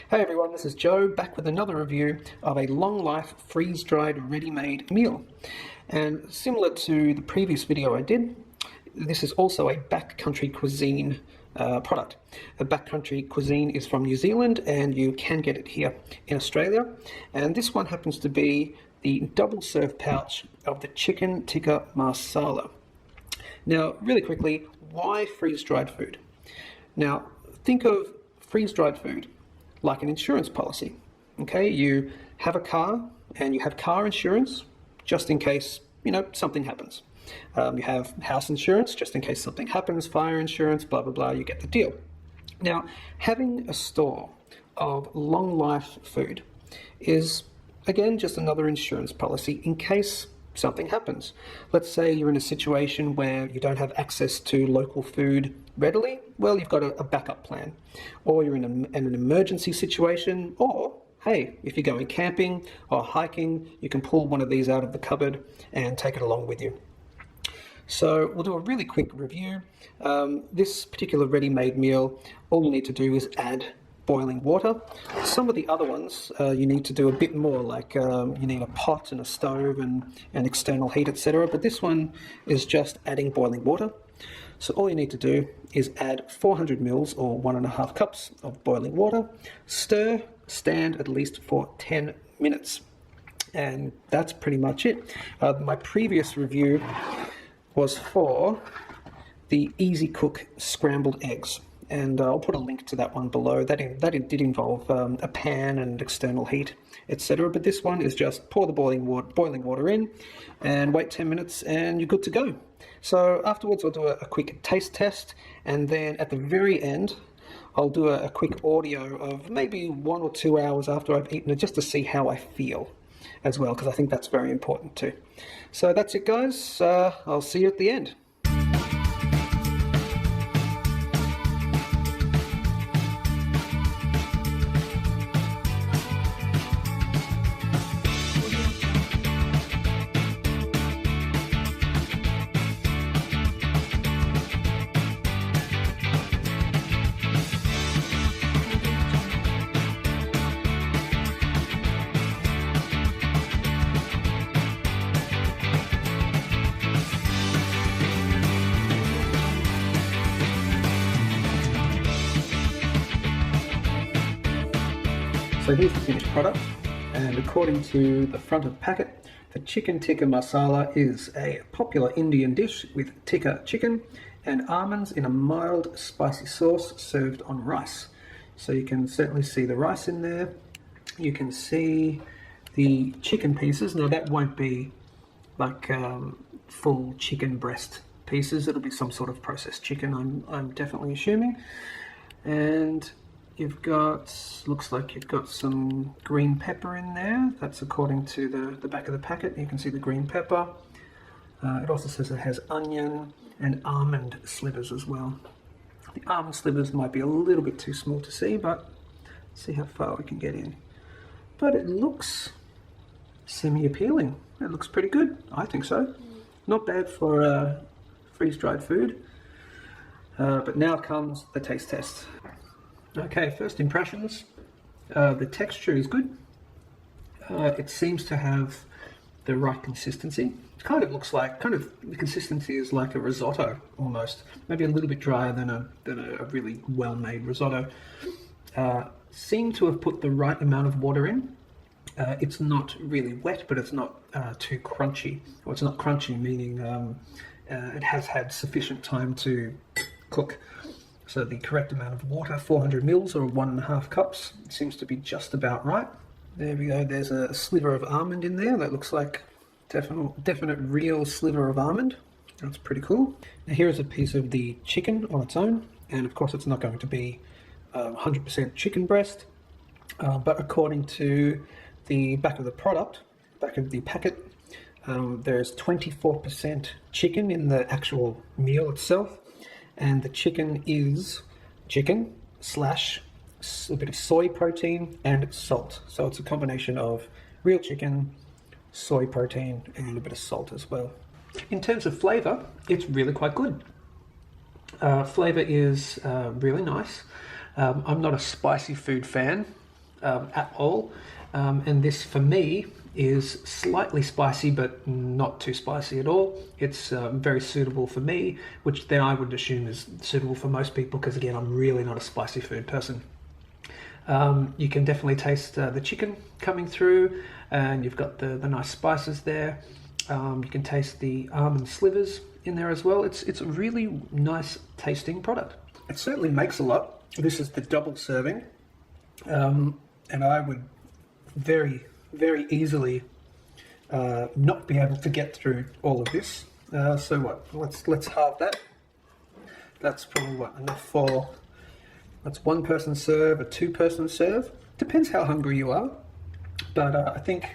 Hey everyone, this is Joe back with another review of a long life freeze-dried ready-made meal. And similar to the previous video I did, this is also a Back Country Cuisine product. A Back Country Cuisine is from New Zealand and you can get it here in Australia. And this one happens to be the double serve pouch of the chicken tikka masala. Now, really quickly, why freeze-dried food? Now, think of freeze-dried food like an insurance policy. Okay, you have a car and you have car insurance just in case, something happens. You have house insurance just in case something happens, fire insurance, blah, blah, blah, you get the deal. Now, having a store of long life food is, again, just another insurance policy in case something happens. Let's say you're in a situation where you don't have access to local food readily. Well, you've got a backup plan. Or you're in an emergency situation, or hey, if you're going camping or hiking, you can pull one of these out of the cupboard and take it along with you. So we'll do a really quick review. This particular ready-made meal, all you need to do is add boiling water. Some of the other ones you need to do a bit more, like you need a pot and a stove and external heat, etc. But this one is just adding boiling water. So all you need to do is add 400 mils or 1.5 cups of boiling water, stir, stand at least for 10 minutes. And that's pretty much it. My previous review was for the Easy Cook scrambled eggs. And I'll put a link to that one below. That did involve a pan and external heat, etc. But this one is just pour the boiling water in and wait 10 minutes and you're good to go. So afterwards I'll do a quick taste test, and then at the very end I'll do a quick audio of maybe 1 or 2 hours after I've eaten it, just to see how I feel as well, because I think that's very important too. So that's it, guys. I'll see you at the end. So here's the finished product, and according to the front of the packet, the chicken tikka masala is a popular Indian dish with tikka chicken and almonds in a mild spicy sauce served on rice. So you can certainly see the rice in there. You can see the chicken pieces. Now that won't be like full chicken breast pieces. It'll be some sort of processed chicken, I'm definitely assuming. And you've got, looks like you've got some green pepper in there. That's according to the back of the packet. You can see the green pepper. It also says it has onion and almond slivers as well. The almond slivers might be a little bit too small to see, but see how far we can get in. But it looks semi-appealing. It looks pretty good, I think so. Not bad for freeze-dried food. But now comes the taste test. Okay, first impressions. The texture is good. It seems to have the right consistency. It kind of looks like, the consistency is like a risotto almost. Maybe a little bit drier than a really well-made risotto. Seem to have put the right amount of water in. It's not really wet, but it's not too crunchy. Or it's not crunchy, meaning it has had sufficient time to cook. So the correct amount of water, 400 mils or 1.5 cups, seems to be just about right. There we go. There's a sliver of almond in there. That looks like definite real sliver of almond. That's pretty cool. Now here is a piece of the chicken on its own, and of course it's not going to be 100% chicken breast, but according to the back of the product, back of the packet, there's 24% chicken in the actual meal itself. And the chicken is chicken slash a bit of soy protein and salt. So it's a combination of real chicken, soy protein, and a bit of salt as well. In terms of flavour, it's really quite good. Flavour is really nice. I'm not a spicy food fan, at all. And this, for me, is slightly spicy, but not too spicy at all. It's very suitable for me, which then I would assume is suitable for most people, because again, I'm really not a spicy food person. You can definitely taste the chicken coming through, and you've got the nice spices there. You can taste the almond slivers in there as well. It's a really nice tasting product. It certainly makes a lot. This is the double serving, and I would very easily not be able to get through all of this. So what? Let's halve that. That's probably what, enough for. That's one person serve, a two person serve. Depends how hungry you are, but I think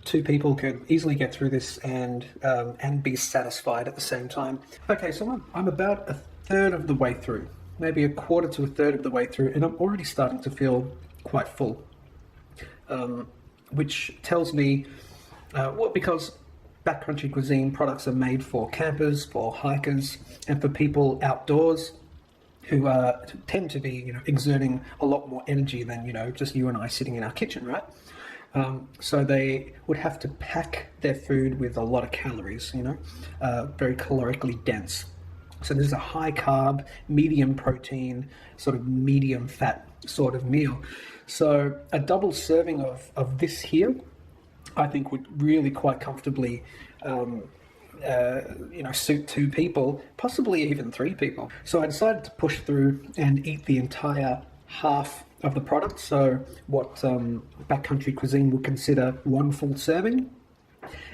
two people could easily get through this and be satisfied at the same time. Okay, so I'm about a third of the way through, maybe a quarter to a third of the way through, and I'm already starting to feel quite full. Which tells me, because Back Country Cuisine products are made for campers, for hikers, and for people outdoors who tend to be, exerting a lot more energy than, just you and I sitting in our kitchen, right? So they would have to pack their food with a lot of calories, very calorically dense. So this is a high carb, medium protein, sort of medium fat sort of meal. So a double serving of this here, I think would really quite comfortably, suit two people, possibly even three people. So I decided to push through and eat the entire half of the product. So what Back Country Cuisine would consider one full serving.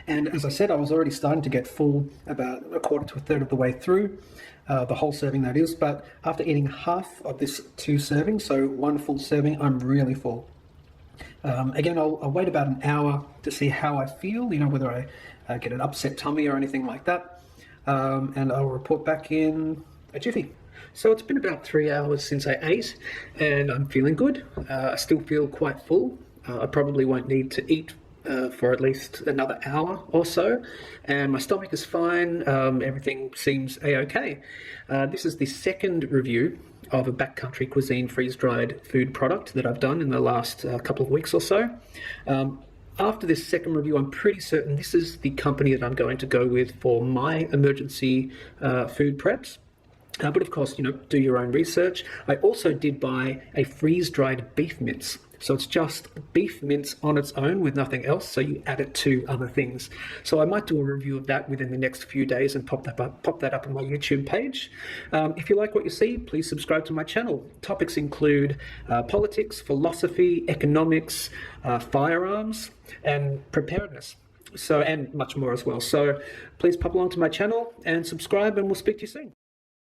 And as I said, I was already starting to get full about a quarter to a third of the way through, the whole serving that is. But after eating half of this two servings, so one full serving, I'm really full. Again, I'll wait about an hour to see how I feel, whether I get an upset tummy or anything like that. And I'll report back in a jiffy. So it's been about 3 hours since I ate, and I'm feeling good. I still feel quite full. I probably won't need to eat for at least another hour or so, and my stomach is fine. Everything seems a-okay. This is the second review of a Back Country Cuisine freeze-dried food product that I've done in the last couple of weeks or so. After this second review, I'm pretty certain this is the company that I'm going to go with for my emergency food preps. But of course, do your own research. I also did buy a freeze-dried beef mince. So it's just beef mince on its own with nothing else, so you add it to other things. So I might do a review of that within the next few days and pop that up on my YouTube page. If you like what you see, please subscribe to my channel. Topics include politics, philosophy, economics, firearms, and preparedness. And much more as well. So please pop along to my channel and subscribe, and we'll speak to you soon.